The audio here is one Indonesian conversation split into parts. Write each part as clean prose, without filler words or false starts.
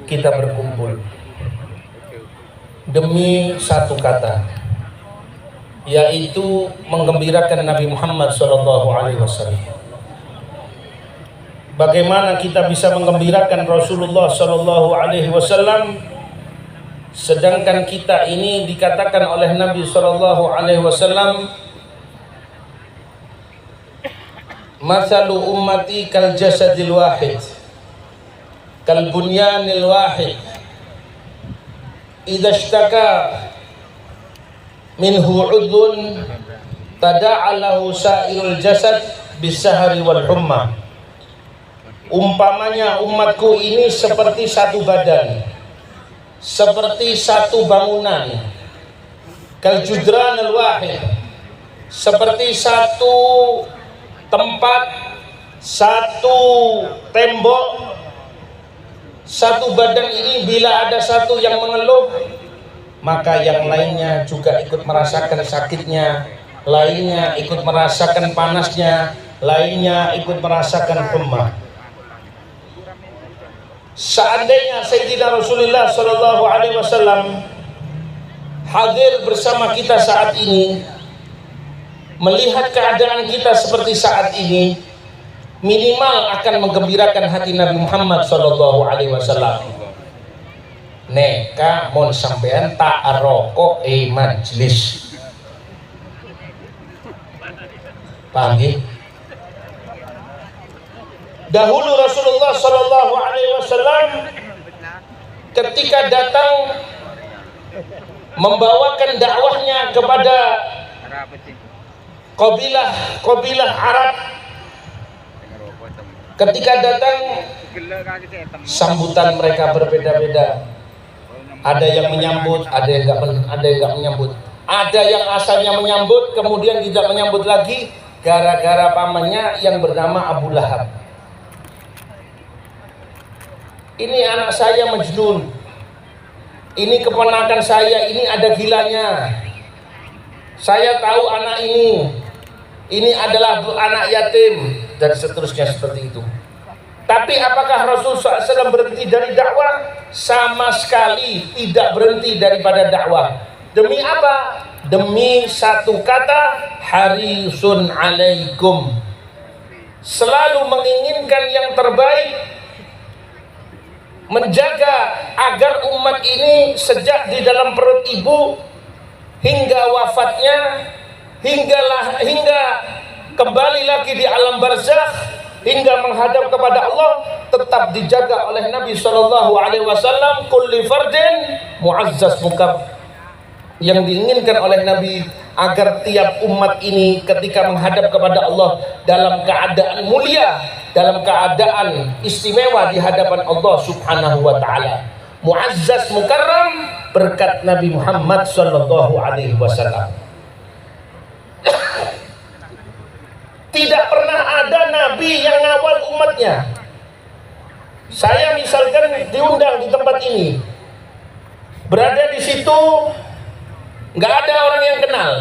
kita berkumpul demi satu kata, yaitu menggembirakan Nabi Muhammad SAW. Bagaimana kita bisa menggembirakan Rasulullah SAW sedangkan kita ini dikatakan oleh Nabi SAW, "Mathalu ummati kal jasadil wahid, kal bunyanil wahid, idza ishtaka minhu udhun tada'a lahu sa'irul jasad bisahari wal humma." Umpamanya umatku ini seperti satu badan, seperti satu bangunan, kal judranil wahid, seperti satu tempat, satu tembok. Satu badan ini bila ada satu yang mengeluh, maka yang lainnya juga ikut merasakan sakitnya, lainnya ikut merasakan panasnya, lainnya ikut merasakan humma. Seandainya Sayyidina Rasulullah SAW hadir bersama kita saat ini, melihat keadaan kita seperti saat ini, minimal akan menggembirakan hati Nabi Muhammad SAW. Neka mon sampean tak rokok majlis, paham ya? Dahulu Rasulullah SAW ketika datang membawakan dakwahnya kepada kabilah Arab, ketika datang sambutan mereka berbeda-beda. Ada yang menyambut, ada yang nggak menyambut. Ada yang asalnya menyambut kemudian tidak menyambut lagi gara-gara pamannya yang bernama Abu Lahab. Ini anak saya Majnun, ini keponakan saya, ini ada gilanya. Saya tahu anak ini adalah anak yatim, dan seterusnya seperti itu. Tapi apakah Rasul SAW berhenti dari dakwah? Sama sekali tidak berhenti daripada dakwah. Demi apa? Demi satu kata, harisun alaikum. Selalu menginginkan yang terbaik, menjaga agar umat ini sejak di dalam perut ibu hingga wafatnya, hingga kembali lagi di alam barzakh, hingga menghadap kepada Allah, tetap dijaga oleh Nabi SAW. Kulli fardin mu'azzaz mukab. Yang diinginkan oleh Nabi agar tiap umat ini ketika menghadap kepada Allah dalam keadaan mulia, dalam keadaan istimewa di hadapan Allah Subhanahu wa taala. Mu'azzaz mukarram berkat Nabi Muhammad sallallahu alaihi wasallam. Tidak pernah ada nabi yang ngawal umatnya. Saya misalkan diundang di tempat ini, berada di situ, nggak ada orang yang kenal.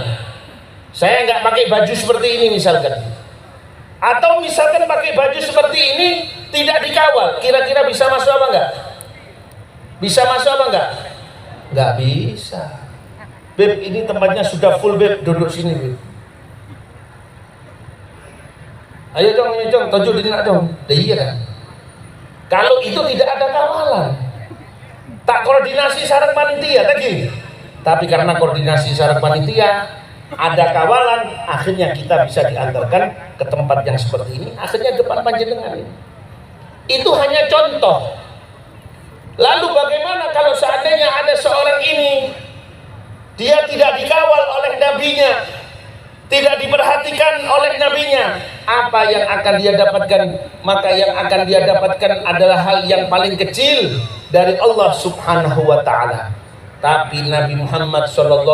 Saya nggak pakai baju seperti ini misalkan, atau misalkan pakai baju seperti ini tidak dikawal, kira-kira bisa masuk apa enggak? Bisa masuk apa enggak? Nggak bisa. Beb, ini tempatnya sudah full, Beb, duduk sini, Beb. Ayo dong, tujuh dinak dong. Iya kan? Kalau itu tidak ada kawalan, tak koordinasi syarat panitia lagi. Tapi karena koordinasi syarat panitia, ada kawalan, akhirnya kita bisa diantarkan ke tempat yang seperti ini. Akhirnya depan panjenengan ini. Itu hanya contoh. Lalu bagaimana kalau seandainya ada seorang ini, dia tidak dikawal oleh nabinya, tidak diperhatikan oleh nabinya, apa yang akan dia dapatkan? Maka yang akan dia dapatkan adalah hal yang paling kecil dari Allah Subhanahu wa taala. Tapi Nabi Muhammad SAW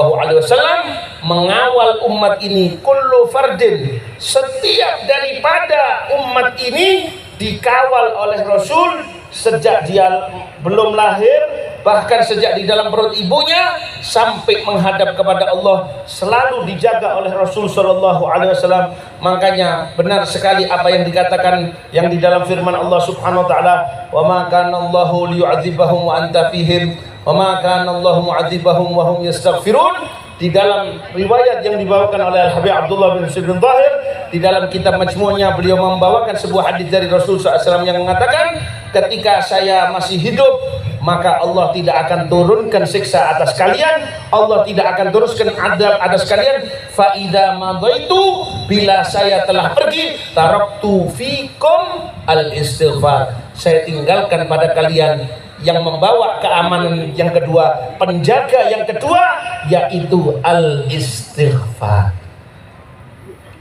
mengawal umat ini. Kullu fardin, setiap daripada umat ini dikawal oleh Rasul sejak dia belum lahir, bahkan sejak di dalam perut ibunya sampai menghadap kepada Allah selalu dijaga oleh Rasul Shallallahu Alaihi Wasallam. Makanya benar sekali apa yang dikatakan yang di dalam firman Allah Subhanahu Wa Taala, wa ma kana Allahu liyu'adzibahum wa anta fihim wa ma kana Allahu mu'adzibahum wa hum yastaghfirun. Di dalam riwayat yang dibawakan oleh Al-Habib Abdullah bin Sibrin Zahir, di dalam kitab Majmu'nya beliau membawakan sebuah hadis dari Rasul SAW yang mengatakan, ketika saya masih hidup maka Allah tidak akan turunkan siksa atas kalian, Allah tidak akan turunkan adab atas kalian. Fa idza madaitu, bila saya telah pergi, taraktu fikum al-istighfar, saya tinggalkan pada kalian yang membawa keamanan yang kedua, penjaga yang kedua, yaitu al-istighfar.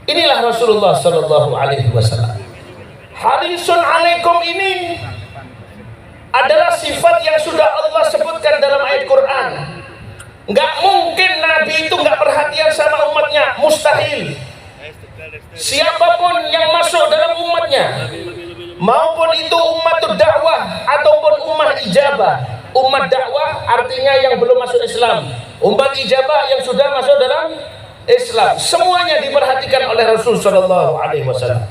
Inilah Rasulullah Sallallahu Alaihi Wasallam. Harisun alaikum ini adalah sifat yang sudah Allah sebutkan dalam ayat Quran. Nggak mungkin Nabi itu nggak perhatian sama umatnya, mustahil. Siapapun yang masuk dalam umatnya, maupun itu umat dakwah ataupun umat ijabah. Umat dakwah artinya yang belum masuk Islam, umat ijabah yang sudah masuk dalam Islam, semuanya diperhatikan oleh Rasul Shallallahu Alaihi Wasallam.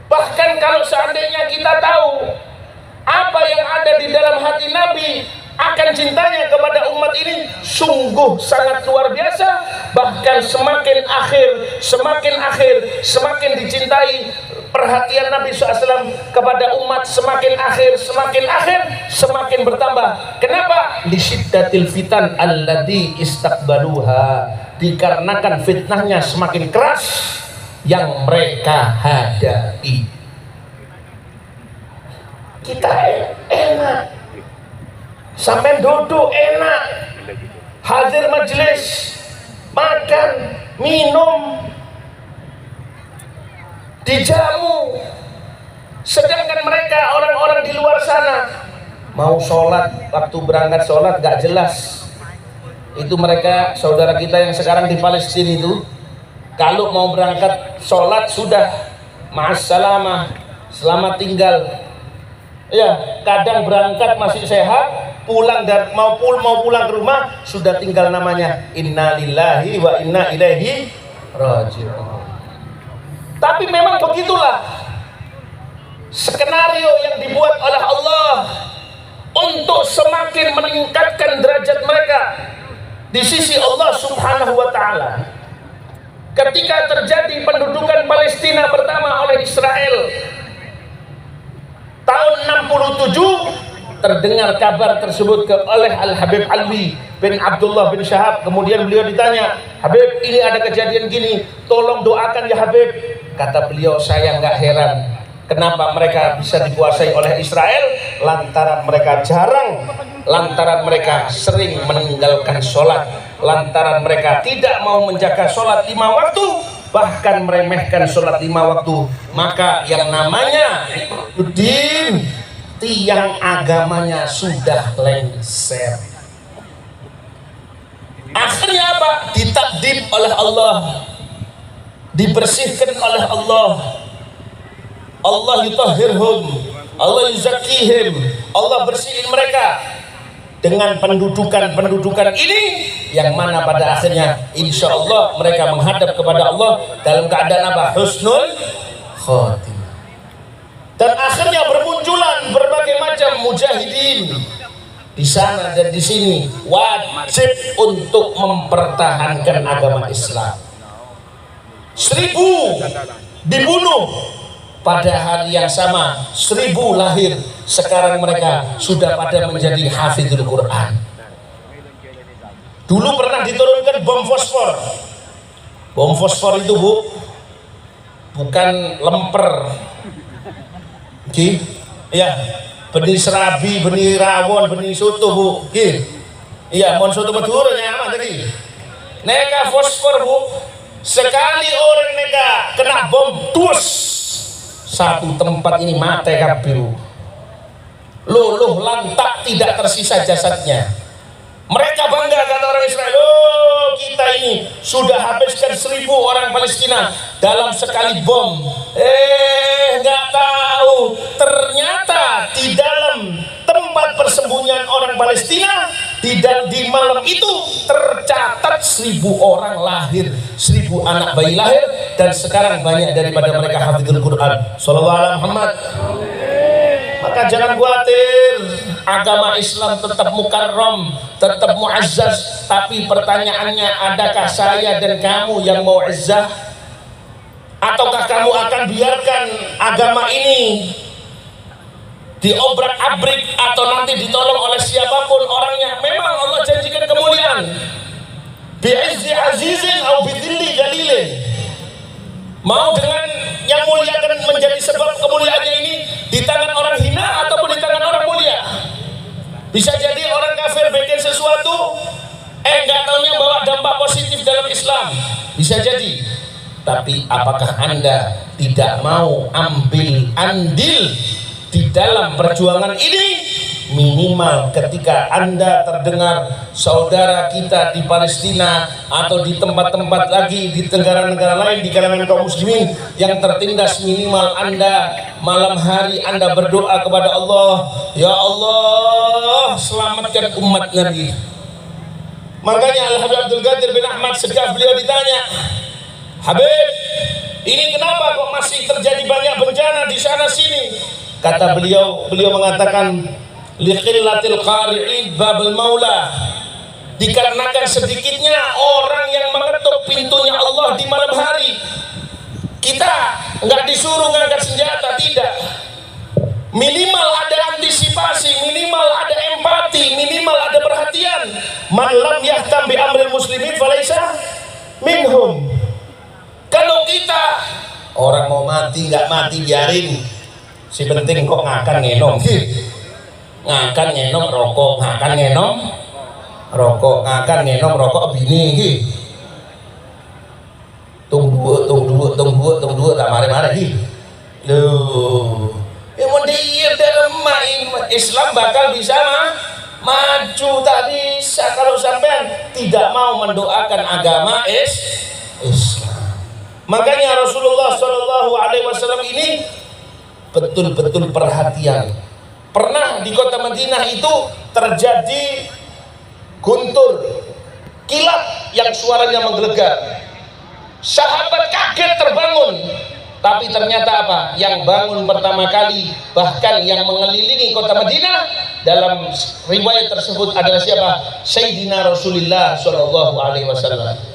Bahkan kalau seandainya kita tahu apa yang ada di dalam hati Nabi akan cintanya kepada umat ini, sungguh sangat luar biasa. Bahkan semakin akhir, semakin dicintai perhatian Nabi SAW kepada umat, semakin akhir, semakin bertambah. Kenapa? Lisyiddatil fitan alladhi istaqbaluha, dikarenakan fitnahnya semakin keras yang mereka hadapi. Kita enak, sampai duduk enak, hadir majelis, makan, minum, dijamu. Sedangkan mereka orang-orang di luar sana mau sholat, waktu berangkat sholat gak jelas. Itu mereka saudara kita yang sekarang di Palestina itu, kalau mau berangkat sholat sudah ma'assalamah, selamat tinggal. Ya, kadang berangkat masih sehat, pulang dan mau pulang ke rumah sudah tinggal namanya inna lillahi wa inna ilaihi raji'un. Tapi memang begitulah skenario yang dibuat oleh Allah untuk semakin meningkatkan derajat mereka di sisi Allah Subhanahu wa Ta'ala. Ketika terjadi pendudukan Palestina pertama oleh Israel tahun 67, terdengar kabar tersebut oleh Al-Habib Alwi bin Abdullah bin Syahab. Kemudian beliau ditanya, Habib, ini ada kejadian gini, tolong doakan ya Habib. Kata beliau, saya nggak heran kenapa mereka bisa dikuasai oleh Israel, lantaran mereka jarang, lantaran mereka sering meninggalkan sholat, lantaran mereka tidak mau menjaga sholat 5 waktu, bahkan meremehkan sholat 5 waktu. Maka yang namanya din, tiang agamanya sudah lengser. Akhirnya apa? Ditakdim oleh Allah, dibersihkan oleh Allah. Allah yutahhirhum, Allah yuzakihim, Allah bersihin mereka dengan pendudukan ini, yang mana pada akhirnya insya Allah mereka menghadap kepada Allah dalam keadaan apa? Husnul khotimah. Dan akhirnya bermunculan berbagai macam mujahidin di sana dan di sini, wajib untuk mempertahankan agama Islam. 1000 dibunuh pada hari yang sama, 1000 lahir. Sekarang mereka sudah pada menjadi hafizul Quran. Dulu pernah diturunkan bom fosfor. Bom fosfor itu Bu, bukan lemper, ya, benih serabi, benih rawon, benih soto Bu, iya, mon soto Madura yang aman tadi. Neka fosfor Bu, sekali orang neka kena bom, dus satu tempat ini mati kabeh, luluh lantak, tidak tersisa jasadnya. Mereka bangga, kata orang Israel, oh kita ini sudah habiskan 1000 orang Palestina dalam sekali bom. Nggak tahu ternyata di dalam tempat persembunyian orang orang Palestina, di malam itu tercatat 1000 orang lahir, 1000 anak bayi lahir, dan sekarang banyak daripada mereka hafizul Quran. Shallallahu alaihi Muhammad. Maka jangan khawatir, agama Islam tetap mukarram, tetap muazzaz. Tapi pertanyaannya, adakah saya dan kamu yang muazzaz? Ataukah kamu akan biarkan agama ini diobrak-abrik atau nanti ditolong oleh siapapun orangnya? Memang Allah janjikan kemuliaan, bi'izzi azizin au bidhilli jalilin. Mau dengan yang mulia akan menjadi sebab kemuliaannya ini di tangan orang hina ataupun di tangan orang mulia. Bisa jadi orang kafir bikin sesuatu, nggak taunya bawa dampak positif dalam Islam. Bisa jadi. Tapi apakah Anda tidak mau ambil andil di dalam perjuangan ini? Minimal ketika Anda terdengar saudara kita di Palestina atau di tempat-tempat lagi di negara-negara lain di kalangan kaum muslimin yang tertindas, minimal Anda malam hari Anda berdoa kepada Allah, ya Allah selamatkan umat Nabi. Makanya Al-Habib Abdul Qadir bin Ahmad Segaf, beliau ditanya, Habib, ini kenapa kok masih terjadi banyak bencana di sana sini? Kata beliau mengatakan, liqillatil qari'in babul maula, dikarenakan sedikitnya orang yang mengetuk pintunya Allah di malam hari. Kita nggak disuruh ngangkat senjata, tidak. Minimal ada antisipasi, minimal ada empati, minimal ada perhatian. Man lam yahtam bi amril muslimin falaysa minhum. Kalau kita orang mau mati nggak mati biarin, si penting kok ngakan ngenom, ngakan ngenom rokok, ngakan ngenom rokok, ngakan ngenom rokok bini, tunggu tak mare-mare loh. Mau dia dalam Islam bakal bisa maju, tak bisa kalau sampean tidak mau mendoakan agama Islam. Makanya Rasulullah Shallallahu Alaihi Wasallam ini betul-betul perhatian. Pernah di kota Madinah itu terjadi guntur, kilat yang suaranya menggelegar. Sahabat kaget terbangun. Tapi ternyata apa? Yang bangun pertama kali, bahkan yang mengelilingi kota Madinah dalam riwayat tersebut adalah siapa? Sayyidina Rasulullah Shallallahu Alaihi Wasallam.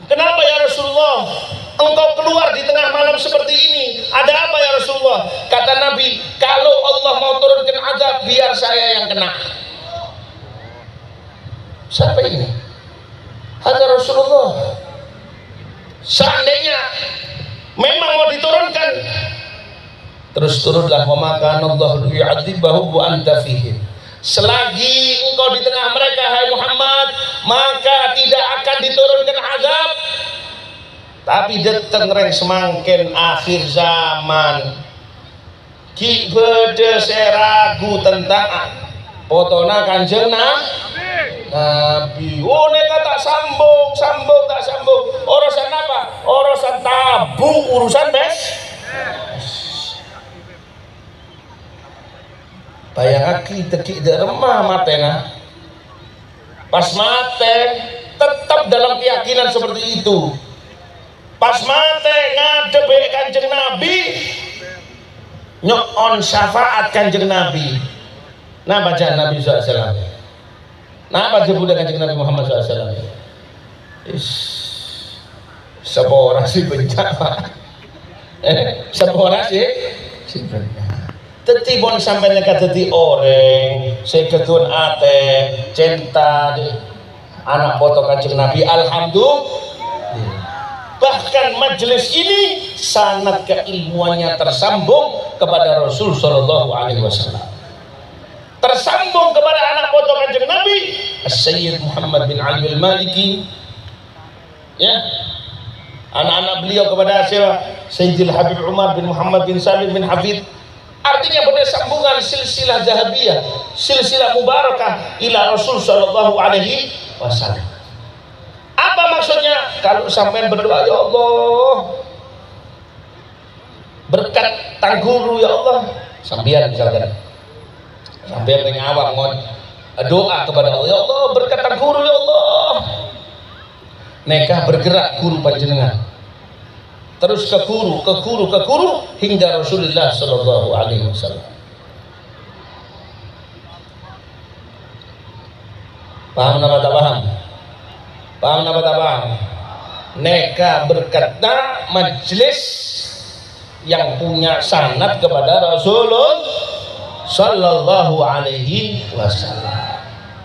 Kenapa ya Rasulullah? Engkau keluar di tengah malam seperti ini. Ada apa ya Rasulullah? Kata Nabi, kalau Allah mau turunkan azab, biar saya yang kena. Siapa ini? Ada Rasulullah. Seandainya memang mau diturunkan, terus turunlah, wa ma kana Allahu yu'adzibahum wa anta fihim. Selagi engkau di tengah mereka, hai Muhammad, maka tidak akan diturunkan azab. Tapi datang reng semangkin akhir zaman, ki bede seragu tentang potona Kanjeng Nabi. Oh neka tak sambung tak sambung. Urusan apa? Urusan tabu, urusan bayangaki teki de remah matena. Pas mate tetap dalam keyakinan seperti itu. Pas mate ngadebe Kanjeng Nabi, nyon syafaat Kanjeng Nabi. Nah baca Nabi SAW. Nah baca budak Kanjeng Nabi Muhammad SAW. Sepora si bencana. Sepora si bencana. Tetibon sampai nekat teti orang, seketun ate, cinta anak foto Kanjeng Nabi. Alhamdulillah. Bahkan majelis ini sangat keilmuannya tersambung kepada Rasul Shallallahu Alaihi Wasallam. Tersambung kepada anak foto Kanjeng Nabi, Sayyid Muhammad bin Ali al-Maliki. Ya, anak-anak beliau kepada Sayyidil Habib Umar bin Muhammad bin Salim bin Hafid. Artinya pada sambungan silsilah zahabiyah, silsilah mubarakah ila Rasul Shallallahu Alaihi Wasallam. Apa maksudnya? Kalau sampai berdoa, ya Allah, berkat tangguru ya Allah, sambian misalkan, sampai pengawam doa kepada Allah, ya Allah berkatan guru ya Allah. Nekah bergerak guru panjenengan, terus ke guru hingga Rasulullah Shallallahu Alaihi Wasallam. Paham apa tak paham? Paham apa tak paham? Nekah berkata majelis yang punya sanad kepada Rasulullah Sallallahu Alaihi Wasallam.